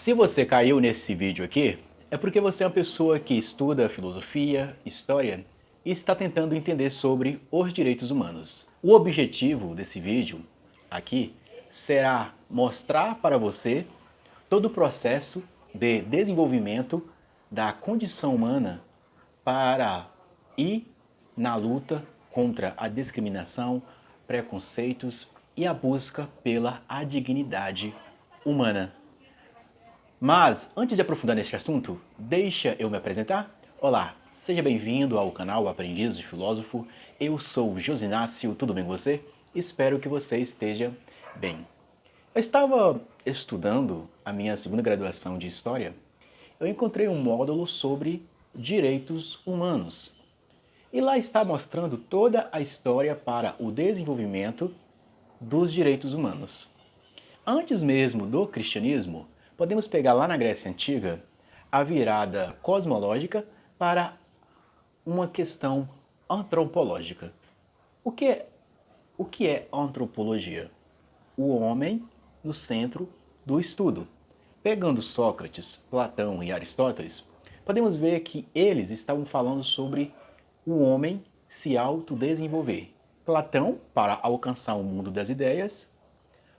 Se você caiu nesse vídeo aqui, é porque você é uma pessoa que estuda filosofia, história e está tentando entender sobre os direitos humanos. O objetivo desse vídeo aqui será mostrar para você todo o processo de desenvolvimento da condição humana para ir na luta contra a discriminação, preconceitos e a busca pela dignidade humana. Mas, antes de aprofundar neste assunto, deixa eu me apresentar. Olá, seja bem-vindo ao canal Aprendiz de Filósofo. Eu sou Josinácio, tudo bem com você? Espero que você esteja bem. Eu estava estudando a minha segunda graduação de História. Eu encontrei um módulo sobre direitos humanos. E lá está mostrando toda a história para o desenvolvimento dos direitos humanos. Antes mesmo do cristianismo, podemos pegar lá na Grécia Antiga a virada cosmológica para uma questão antropológica. O que é, o que é antropologia? O homem no centro do estudo. Pegando Sócrates, Platão e Aristóteles, podemos ver que eles estavam falando sobre o homem se autodesenvolver. Platão para alcançar o mundo das ideias,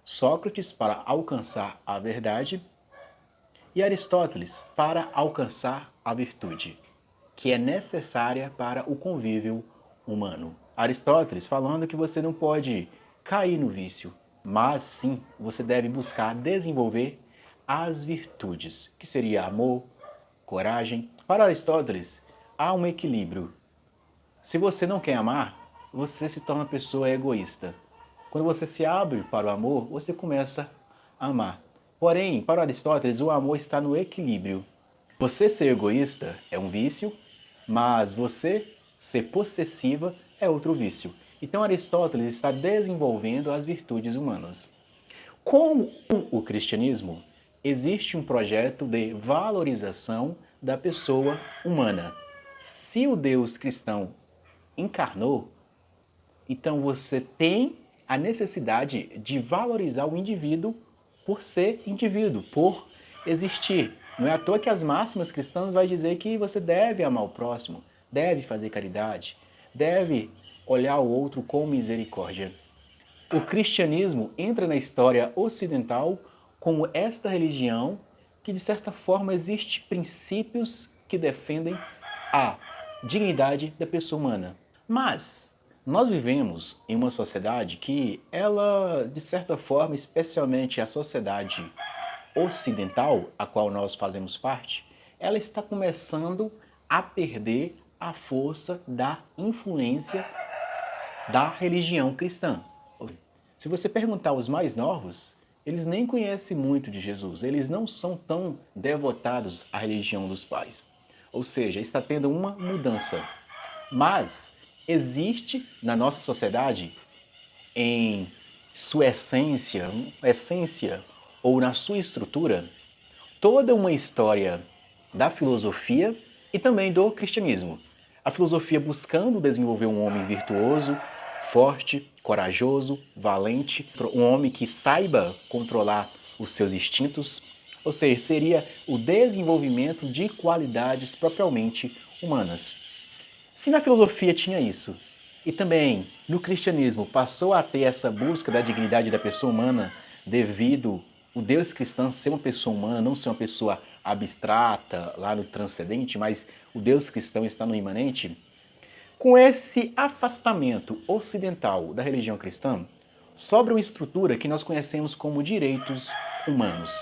Sócrates para alcançar a verdade e Aristóteles para alcançar a virtude, que é necessária para o convívio humano. Aristóteles falando que você não pode cair no vício, mas sim você deve buscar desenvolver as virtudes, que seria amor, coragem. Para Aristóteles, há um equilíbrio. Se você não quer amar, você se torna uma pessoa egoísta. Quando você se abre para o amor, você começa a amar. Porém, para Aristóteles, o amor está no equilíbrio. Você ser egoísta é um vício, mas você ser possessiva é outro vício. Então Aristóteles está desenvolvendo as virtudes humanas. Com o cristianismo, existe um projeto de valorização da pessoa humana. Se o Deus cristão encarnou, então você tem a necessidade de valorizar o indivíduo por ser indivíduo, por existir. Não é à toa que as máximas cristãs vai dizer que você deve amar o próximo, deve fazer caridade, deve olhar o outro com misericórdia. O cristianismo entra na história ocidental como esta religião que, de certa forma, existe princípios que defendem a dignidade da pessoa humana. Mas nós vivemos em uma sociedade que ela, de certa forma, especialmente a sociedade ocidental, a qual nós fazemos parte, ela está começando a perder a força da influência da religião cristã. Se você perguntar aos mais novos, eles nem conhecem muito de Jesus, eles não são tão devotados à religião dos pais. Ou seja, está tendo uma mudança. Mas existe na nossa sociedade, em sua essência ou na sua estrutura, toda uma história da filosofia e também do cristianismo. A filosofia buscando desenvolver um homem virtuoso, forte, corajoso, valente, um homem que saiba controlar os seus instintos, ou seja, seria o desenvolvimento de qualidades propriamente humanas. Se na filosofia tinha isso, e também no cristianismo passou a ter essa busca da dignidade da pessoa humana devido o Deus cristão ser uma pessoa humana, não ser uma pessoa abstrata lá no transcendente, mas o Deus cristão está no imanente, com esse afastamento ocidental da religião cristã, sobra uma estrutura que nós conhecemos como direitos humanos.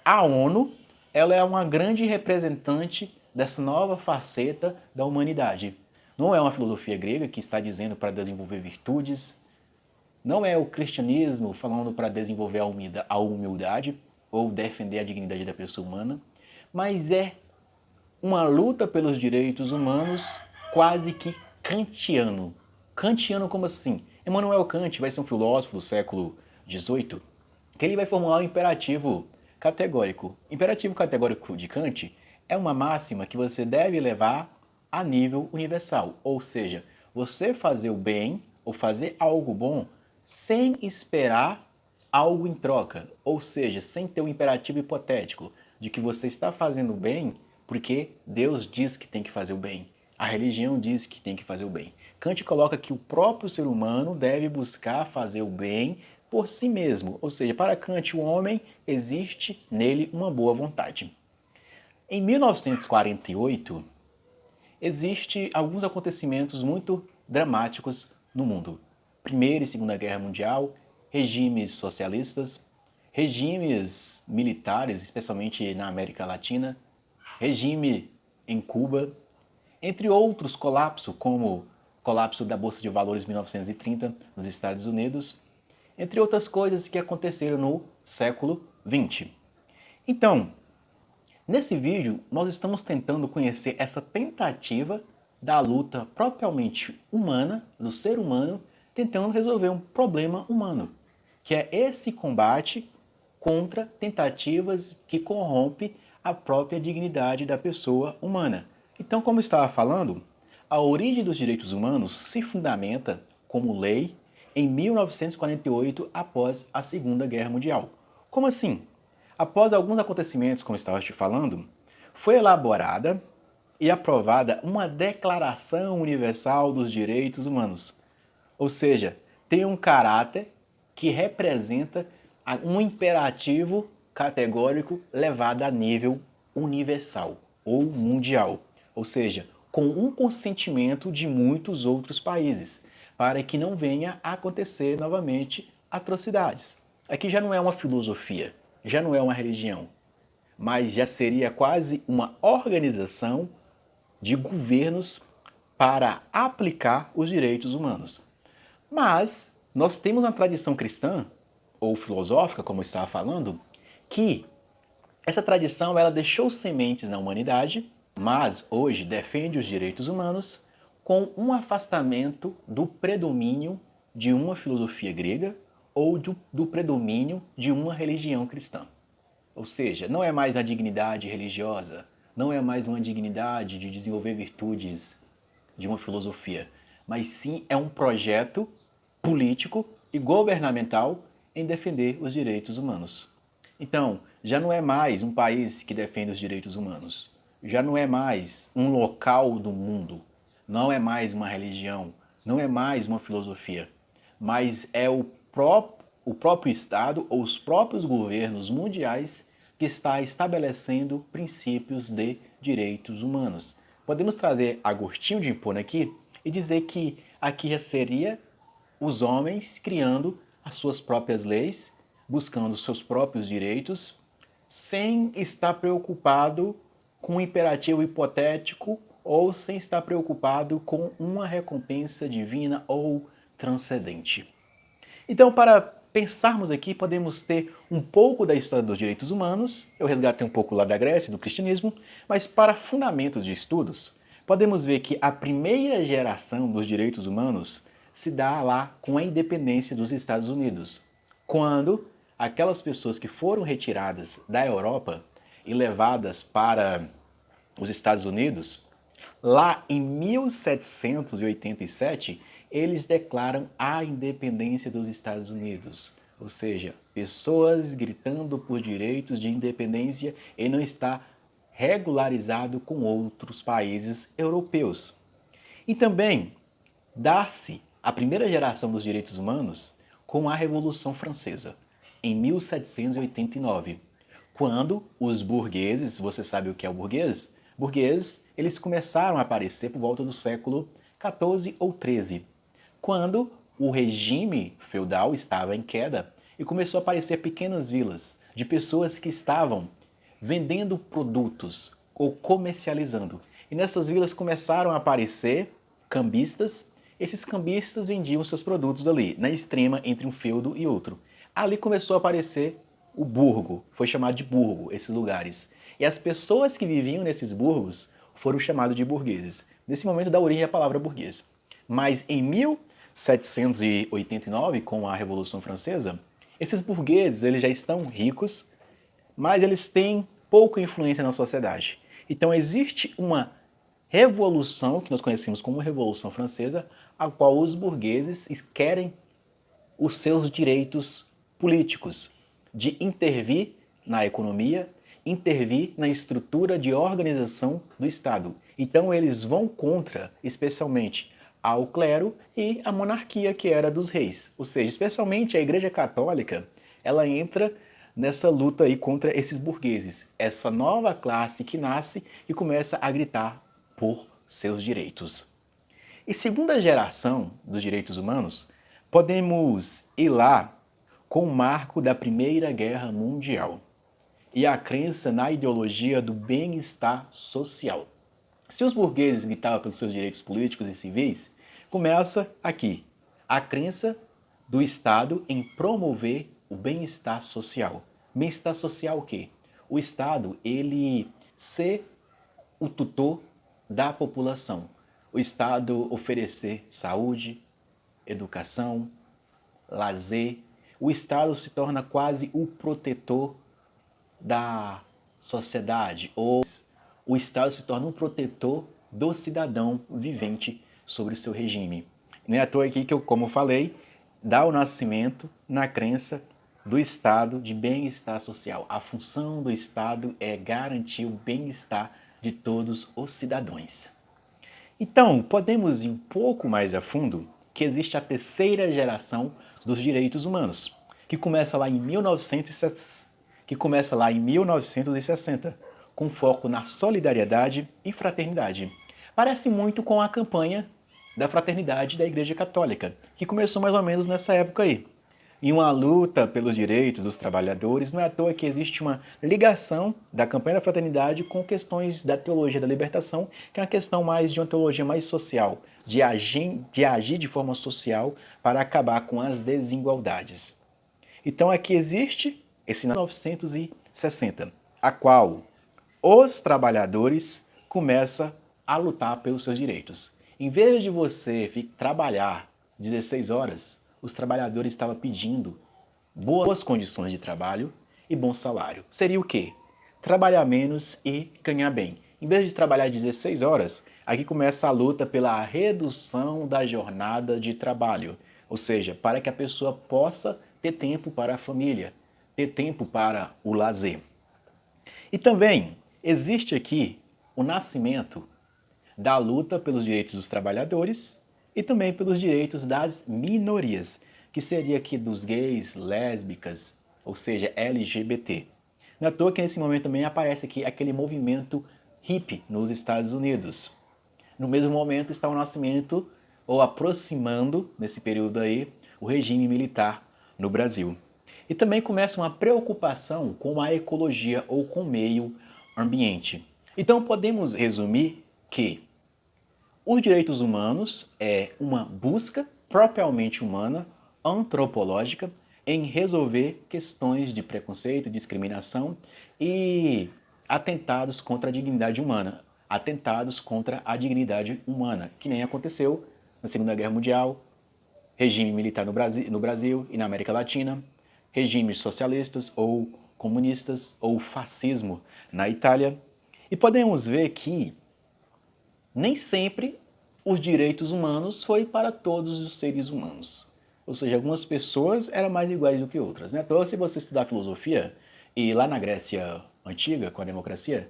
A ONU, ela é uma grande representante dessa nova faceta da humanidade. Não é uma filosofia grega que está dizendo para desenvolver virtudes, não é o cristianismo falando para desenvolver a humildade ou defender a dignidade da pessoa humana, mas é uma luta pelos direitos humanos quase que kantiano. Kantiano como assim? Immanuel Kant vai ser um filósofo do século XVIII que ele vai formular um imperativo categórico. Imperativo categórico de Kant é uma máxima que você deve levar a nível universal, ou seja, você fazer o bem ou fazer algo bom sem esperar algo em troca, ou seja, sem ter um imperativo hipotético. de que você está fazendo o bem porque Deus diz que tem que fazer o bem. A religião diz que tem que fazer o bem. Kant coloca que o próprio ser humano deve buscar fazer o bem por si mesmo. Ou seja, para Kant, o homem existe nele uma boa vontade. Em 1948, existem alguns acontecimentos muito dramáticos no mundo. Primeira e Segunda Guerra Mundial, regimes socialistas, regimes militares, especialmente na América Latina, regime em Cuba, entre outros colapsos, como o colapso da Bolsa de Valores em 1930 nos Estados Unidos, entre outras coisas que aconteceram no século XX. Então, nesse vídeo, nós estamos tentando conhecer essa tentativa da luta propriamente humana, do ser humano, tentando resolver um problema humano, que é esse combate contra tentativas que corrompem a própria dignidade da pessoa humana. Então, como eu estava falando, a origem dos direitos humanos se fundamenta como lei em 1948, após a Segunda Guerra Mundial. Como assim? Após alguns acontecimentos, como eu estava te falando, foi elaborada e aprovada uma Declaração Universal dos Direitos Humanos. Ou seja, tem um caráter que representa um imperativo categórico levado a nível universal ou mundial. Ou seja, com um consentimento de muitos outros países, para que não venha a acontecer novamente atrocidades. Aqui já não é uma filosofia, já não é uma religião, mas já seria quase uma organização de governos para aplicar os direitos humanos. Mas nós temos uma tradição cristã, ou filosófica, como eu estava falando, que essa tradição ela deixou sementes na humanidade, mas hoje defende os direitos humanos com um afastamento do predomínio de uma filosofia grega ou do predomínio de uma religião cristã. Ou seja, não é mais a dignidade religiosa, não é mais uma dignidade de desenvolver virtudes de uma filosofia, mas sim é um projeto político e governamental em defender os direitos humanos. Então, já não é mais um país que defende os direitos humanos, já não é mais um local do mundo, não é mais uma religião, não é mais uma filosofia, mas é o próprio Estado ou os próprios governos mundiais que está estabelecendo princípios de direitos humanos. Podemos trazer Agostinho de Hipona aqui e dizer que aqui já seria os homens criando as suas próprias leis, buscando seus próprios direitos, sem estar preocupado com um imperativo hipotético ou sem estar preocupado com uma recompensa divina ou transcendente. Então, para pensarmos aqui, podemos ter um pouco da história dos direitos humanos, eu resgatei um pouco lá da Grécia, do cristianismo, mas para fundamentos de estudos, podemos ver que a primeira geração dos direitos humanos se dá lá com a independência dos Estados Unidos, quando aquelas pessoas que foram retiradas da Europa e levadas para os Estados Unidos, lá em 1787, eles declaram a independência dos Estados Unidos. Ou seja, pessoas gritando por direitos de independência e não está regularizado com outros países europeus. E também dá-se a primeira geração dos direitos humanos com a Revolução Francesa, em 1789, quando os burgueses, você sabe o que é o burguês? Burgueses, eles começaram a aparecer por volta do século XIV ou XIII, quando o regime feudal estava em queda e começou a aparecer pequenas vilas de pessoas que estavam vendendo produtos ou comercializando. E nessas vilas começaram a aparecer cambistas. Esses cambistas vendiam seus produtos ali, na extrema entre um feudo e outro. Ali começou a aparecer o burgo, foi chamado de burgo, esses lugares. E as pessoas que viviam nesses burgos foram chamadas de burgueses. Nesse momento dá origem à palavra burguês. Mas em 1789, com a Revolução Francesa, esses burgueses eles já estão ricos, mas eles têm pouca influência na sociedade. Então existe uma revolução, que nós conhecemos como Revolução Francesa, a qual os burgueses querem os seus direitos políticos de intervir na economia intervir na estrutura de organização do Estado. Então eles vão contra, especialmente, ao clero e a monarquia que era dos reis. Ou seja, especialmente a Igreja Católica, ela entra nessa luta aí contra esses burgueses, essa nova classe que nasce e começa a gritar por seus direitos. E segunda geração dos direitos humanos, podemos ir lá com o marco da Primeira Guerra Mundial e a crença na ideologia do bem-estar social. Se os burgueses gritavam pelos seus direitos políticos e civis, começa aqui a crença do Estado em promover o bem-estar social. Bem-estar social o quê? O Estado, ele ser o tutor da população. O Estado oferecer saúde, educação, lazer. O Estado se torna quase o protetor da sociedade, ou o Estado se torna um protetor do cidadão vivente sobre o seu regime. Não é à toa aqui que eu, como falei, dá o nascimento na crença do Estado de bem-estar social. A função do Estado é garantir o bem-estar de todos os cidadãos. Então, podemos ir um pouco mais a fundo que existe a terceira geração dos direitos humanos, que começa lá em 1960, com foco na solidariedade e fraternidade. Parece muito com a campanha da fraternidade da Igreja Católica, que começou mais ou menos nessa época aí. Em uma luta pelos direitos dos trabalhadores, não é à toa que existe uma ligação da campanha da fraternidade com questões da teologia da libertação, que é uma questão mais de uma teologia mais social, de agir de forma social para acabar com as desigualdades. Então aqui existe esse 1960, a qual os trabalhadores começam a lutar pelos seus direitos. Em vez de você trabalhar 16 horas, os trabalhadores estavam pedindo boas condições de trabalho e bom salário. Seria o quê? Trabalhar menos e ganhar bem. Em vez de trabalhar 16 horas, aqui começa a luta pela redução da jornada de trabalho. Ou seja, para que a pessoa possa ter tempo para a família, ter tempo para o lazer. E também existe aqui o nascimento da luta pelos direitos dos trabalhadores e também pelos direitos das minorias, que seria aqui dos gays, lésbicas, ou seja, LGBT. Não é à toa que nesse momento também aparece aqui aquele movimento hippie nos Estados Unidos. No mesmo momento está o nascimento, ou aproximando, nesse período aí, o regime militar no Brasil. E também começa uma preocupação com a ecologia ou com o meio ambiente. Então podemos resumir que os direitos humanos é uma busca propriamente humana, antropológica, em resolver questões de preconceito, discriminação e atentados contra a dignidade humana. Atentados contra a dignidade humana, que nem aconteceu na Segunda Guerra Mundial, regime militar no Brasil e na América Latina, regimes socialistas ou comunistas ou fascismo na Itália. E podemos ver que nem sempre os direitos humanos foi para todos os seres humanos. Ou seja, algumas pessoas eram mais iguais do que outras. Né? Então, se você estudar filosofia, e lá na Grécia Antiga, com a democracia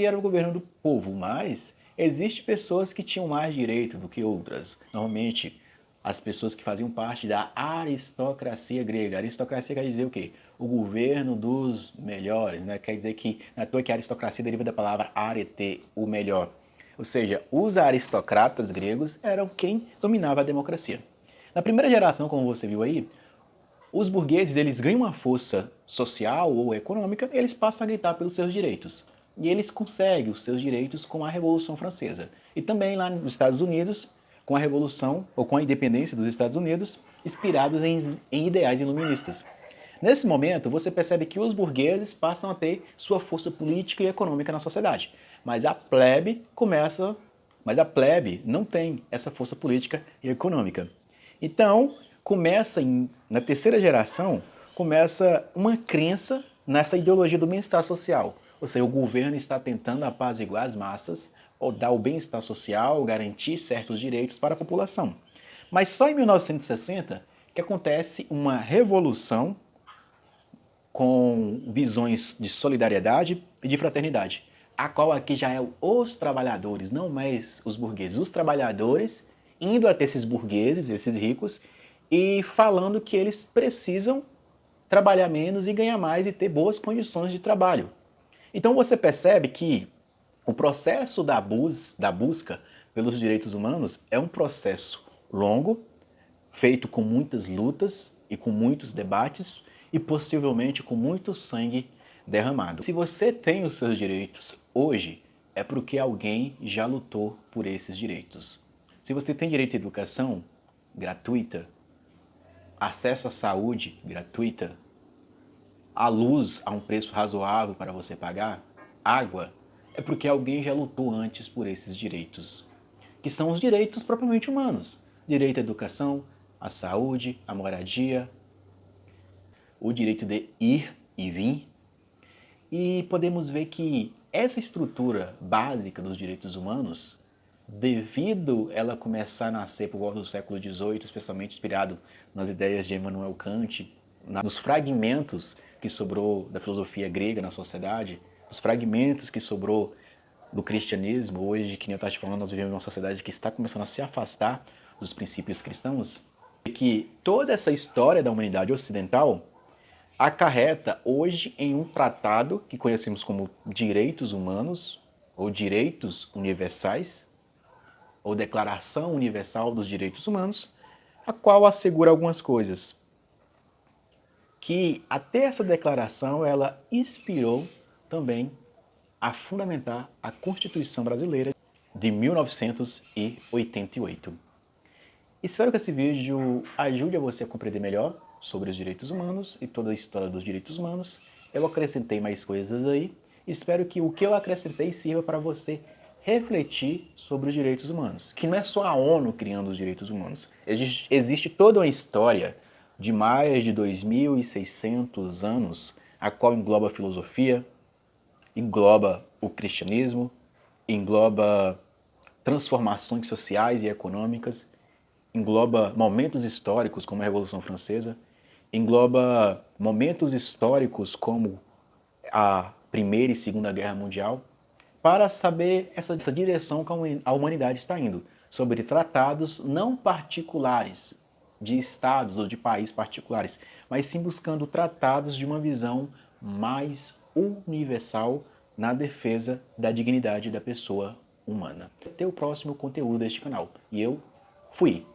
era o governo do povo, mas existem pessoas que tinham mais direito do que outras. Normalmente, as pessoas que faziam parte da aristocracia grega. A aristocracia quer dizer o quê? O governo dos melhores, né? Quer dizer que, não é à toa que a aristocracia deriva da palavra arete, o melhor. Ou seja, os aristocratas gregos eram quem dominava a democracia. Na primeira geração, como você viu aí, os burgueses eles ganham uma força social ou econômica e eles passam a gritar pelos seus direitos. E eles conseguem os seus direitos com a Revolução Francesa. E também lá nos Estados Unidos, com a Revolução ou com a independência dos Estados Unidos, inspirados em ideais iluministas. Nesse momento, você percebe que os burgueses passam a ter sua força política e econômica na sociedade. Mas a plebe não tem essa força política e econômica. Então, na terceira geração, começa uma crença nessa ideologia do bem-estar social. Ou seja, o governo está tentando apaziguar as massas, ou dar o bem-estar social, garantir certos direitos para a população. Mas só em 1960 que acontece uma revolução com visões de solidariedade e de fraternidade, a qual aqui já é os trabalhadores, não mais os burgueses, os trabalhadores indo até esses burgueses, esses ricos, e falando que eles precisam trabalhar menos e ganhar mais e ter boas condições de trabalho. Então você percebe que o processo da busca pelos direitos humanos é um processo longo, feito com muitas lutas e com muitos debates e possivelmente com muito sangue derramado. Se você tem os seus direitos hoje, é porque alguém já lutou por esses direitos. Se você tem direito à educação gratuita, acesso à saúde gratuita, a luz a um preço razoável para você pagar, água, é porque alguém já lutou antes por esses direitos, que são os direitos propriamente humanos. Direito à educação, à saúde, à moradia, o direito de ir e vir. E podemos ver que essa estrutura básica dos direitos humanos, devido ela começar a nascer por volta do século XVIII, especialmente inspirado nas ideias de Immanuel Kant, nos fragmentos que sobrou da filosofia grega na sociedade, os fragmentos que sobrou do cristianismo, hoje, que nem eu estava te falando, nós vivemos numa sociedade que está começando a se afastar dos princípios cristãos, e que toda essa história da humanidade ocidental acarreta hoje em um tratado que conhecemos como Direitos Humanos, ou Direitos Universais, ou Declaração Universal dos Direitos Humanos, a qual assegura algumas coisas. Que até essa declaração ela inspirou também a fundamentar a Constituição Brasileira de 1988. Espero que esse vídeo ajude a você a compreender melhor sobre os direitos humanos e toda a história dos direitos humanos. Eu acrescentei mais coisas aí. Espero que o que eu acrescentei sirva para você refletir sobre os direitos humanos. Que não é só a ONU criando os direitos humanos. Existe toda uma história de mais de 2.600 anos, a qual engloba a filosofia, engloba o cristianismo, engloba transformações sociais e econômicas, engloba momentos históricos como a Revolução Francesa, engloba momentos históricos como a Primeira e Segunda Guerra Mundial, para saber essa direção que a humanidade está indo, sobre tratados não particulares, de estados ou de países particulares, mas sim buscando tratados de uma visão mais universal na defesa da dignidade da pessoa humana. Até o próximo conteúdo deste canal. E eu fui!